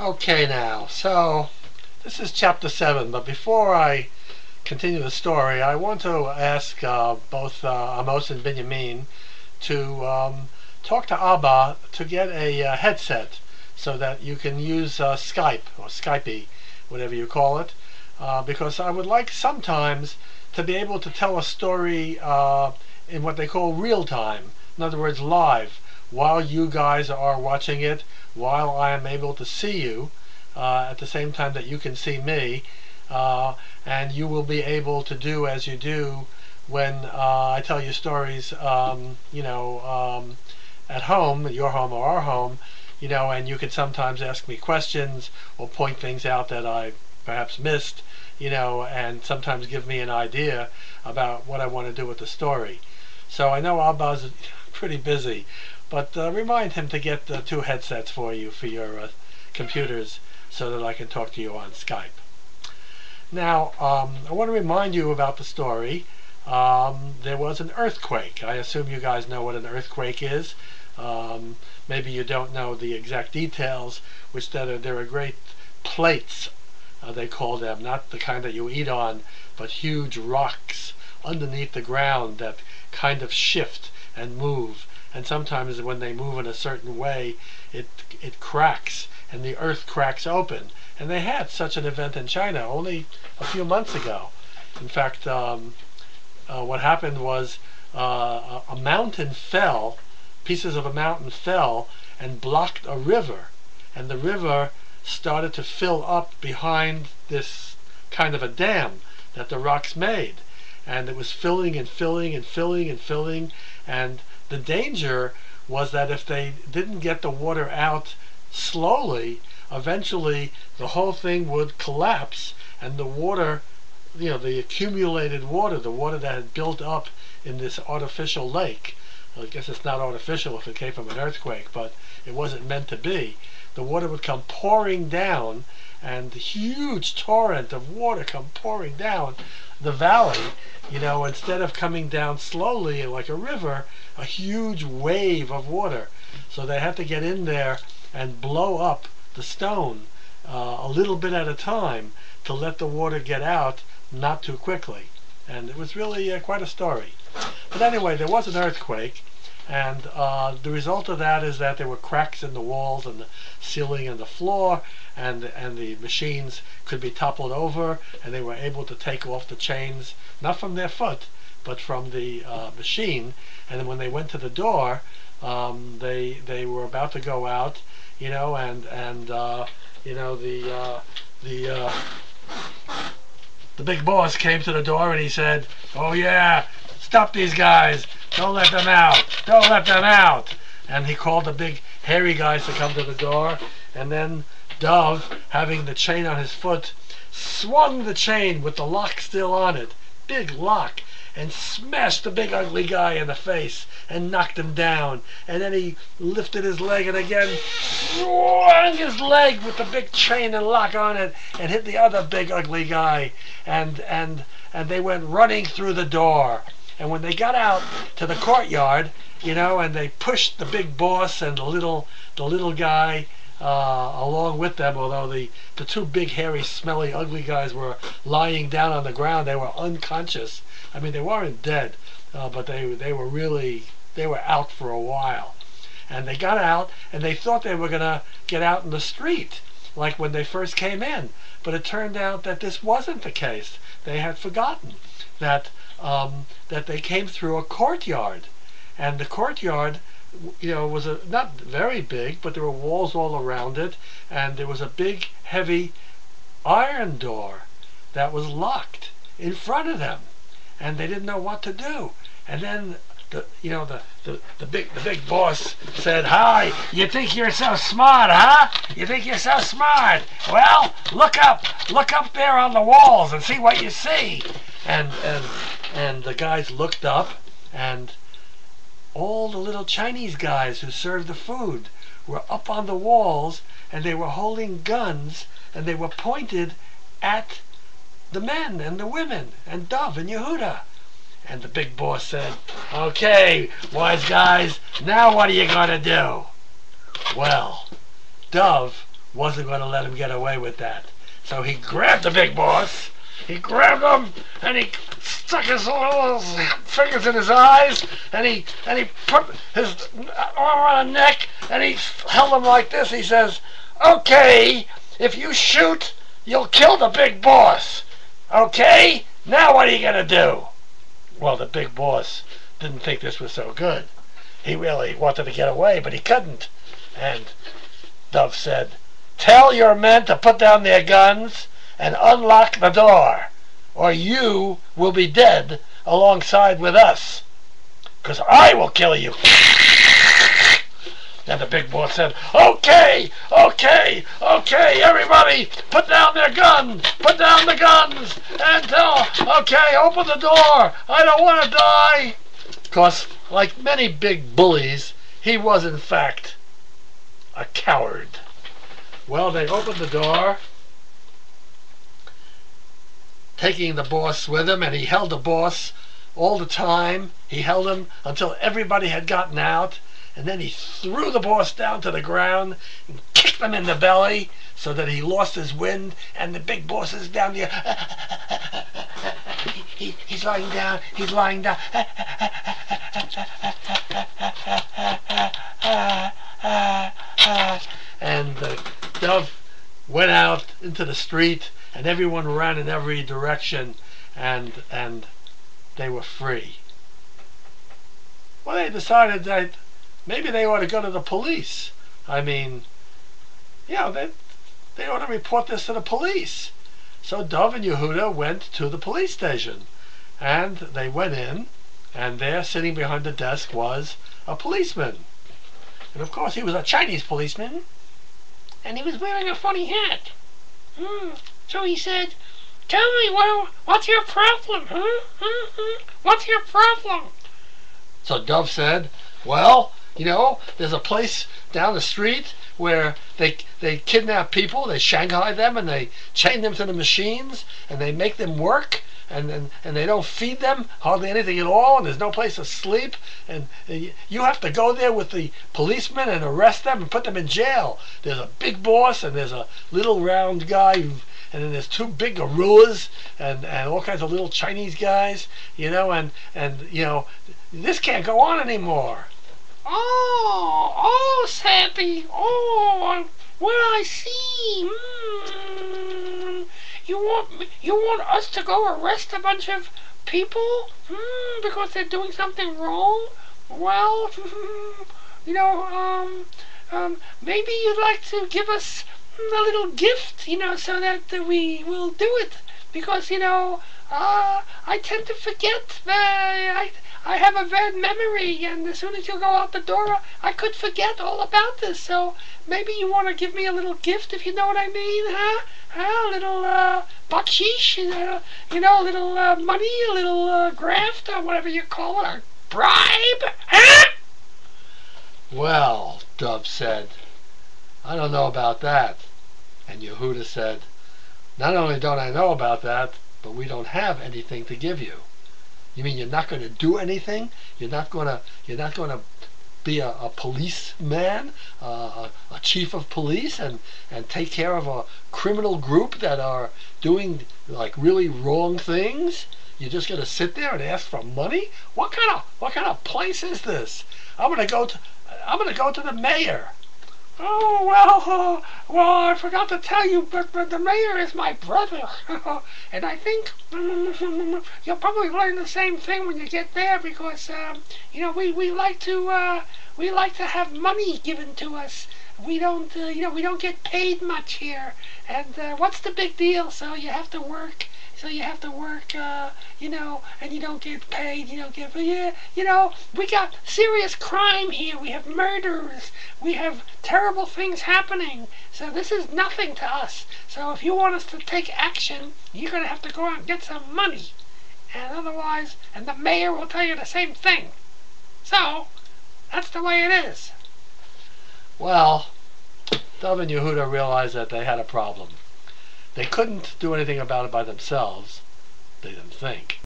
Okay now, so this is chapter 7, but before I continue the story, I want to ask both Amos and Benjamin to talk to Abba to get a headset so that you can use Skype or Skypey, whatever you call it, because I would like sometimes to be able to tell a story in what they call real time, in other words live, while you guys are watching it, while I am able to see you at the same time that you can see me, and you will be able to do as you do when I tell you stories, at home, your home or our home, and you can sometimes ask me questions or point things out that I perhaps missed, and sometimes give me an idea about what I want to do with the story. So I know Abba's pretty busy, but remind him to get 2 headsets for you for your computers so that I can talk to you on Skype. Now, I want to remind you about the story. There was an earthquake. I assume you guys know what an earthquake is. Maybe you don't know the exact details, which there are great plates, they call them, not the kind that you eat on, but huge rocks underneath the ground that kind of shift and move. And sometimes when they move in a certain way, it cracks and the earth cracks open. And they had such an event in China only a few months ago. In fact, what happened was a mountain fell, pieces of a mountain fell and blocked a river. And the river started to fill up behind this kind of a dam that the rocks made. And it was filling and filling and filling and filling, and the danger was that if they didn't get the water out slowly, eventually the whole thing would collapse, and the water, the accumulated water, the water that had built up in this artificial lake, I guess it's not artificial if it came from an earthquake, but it wasn't meant to be. The water would come pouring down, and a huge torrent of water come pouring down the valley, instead of coming down slowly like a river, a huge wave of water. So they had to get in there and blow up the stone a little bit at a time to let the water get out, not too quickly. And it was really quite a story. But anyway, there was an earthquake, and the result of that is that there were cracks in the walls and the ceiling and the floor, and the machines could be toppled over, and they were able to take off the chains, not from their foot, but from the machine. And then when they went to the door, they were about to go out, the big boss came to the door and he said, "Oh yeah, stop these guys! Don't let them out! Don't let them out!" And he called the big hairy guys to come to the door, and then Dov, having the chain on his foot, swung the chain with the lock still on it, big lock, and smashed the big ugly guy in the face and knocked him down. And then he lifted his leg and again swung his leg with the big chain and lock on it and hit the other big ugly guy. And they went running through the door. And when they got out to the courtyard, and they pushed the big boss and the little guy along with them, although the 2 big hairy smelly ugly guys were lying down on the ground. They were unconscious. I mean, they weren't dead, but they were out for a while. And they got out, and they thought they were gonna get out in the street like when they first came in, but it turned out that this wasn't the case. They had forgotten that they came through a courtyard, and the courtyard was not very big, but there were walls all around it, and there was a big heavy iron door that was locked in front of them, and they didn't know what to do. And then the big boss said, "Hi, you think you're so smart, huh? You think you're so smart? Well, look up there on the walls and see what you see." And the guys looked up, and all the little Chinese guys who served the food were up on the walls, and they were holding guns, and they were pointed at the men and the women and Dov and Yehudah. And the big boss said, "Okay, wise guys, now what are you gonna do?" Well, Dov wasn't going to let him get away with that. So he grabbed the big boss. He grabbed him and he stuck his little fingers in his eyes and he put his arm around his neck and he held him like this. He says, "Okay, if you shoot, you'll kill the big boss. Okay, now what are you gonna do?" Well, the big boss didn't think this was so good. He really wanted to get away, but he couldn't. And Dov said, "Tell your men to put down their guns and unlock the door, or you will be dead alongside with us, because I will kill you." And the big boss said, "Okay, okay, okay, everybody, put down their guns, put down the guns, and tell, okay, open the door, I don't want to die." Because, like many big bullies, he was in fact a coward. Well, they opened the door, taking the boss with him, and he held the boss all the time. He held him until everybody had gotten out, and then he threw the boss down to the ground and kicked him in the belly so that he lost his wind, and the big boss is down there. He's lying down, he's lying down. And Dov went out into the street, and everyone ran in every direction, and they were free. Well, they decided that maybe they ought to go to the police. I mean, they ought to report this to the police. So Dov and Yehudah went to the police station, and they went in, and there, sitting behind the desk, was a policeman. And of course, he was a Chinese policeman, and he was wearing a funny hat. So he said, "Tell me, what's your problem, huh? What's your problem?" So Dov said, "Well, there's a place down the street where they kidnap people, they shanghai them, and they chain them to the machines, and they make them work, and they don't feed them hardly anything at all, and there's no place to sleep, and you have to go there with the policemen and arrest them and put them in jail. There's a big boss, and there's a little round guy, and then there's two big gorillas, and all kinds of little Chinese guys, and this can't go on anymore." Oh, Sandy. Oh, well, I see. You want us to go arrest a bunch of people? Because they're doing something wrong? Well, maybe you'd like to give us a little gift, so that we will do it. Because, I tend to forget. I have a bad memory, and as soon as you go out the door, I could forget all about this. So maybe you want to give me a little gift, if you know what I mean, huh? A little bakshish, a little money, a little graft, or whatever you call it, a bribe, huh? Well, Dov said, "I don't know about that." And Yehudah said, "Not only don't I know about that, but we don't have anything to give you." You mean you're not going to do anything? You're not going to be a policeman, a chief of police, and take care of a criminal group that are doing like really wrong things? You're just going to sit there and ask for money? What kind of place is this? I'm going to go to the mayor. Oh, well, I forgot to tell you, but the mayor is my brother, and I think you'll probably learn the same thing when you get there, because we like to have money given to us. We don't get paid much here, and what's the big deal? So you have to work. And you don't get paid, we got serious crime here, we have murders, we have terrible things happening, so this is nothing to us. So if you want us to take action, you're going to have to go out and get some money, and otherwise, and the mayor will tell you the same thing. So, that's the way it is. Well, Dov and Yehudah realized that they had a problem. They couldn't do anything about it by themselves, they didn't think.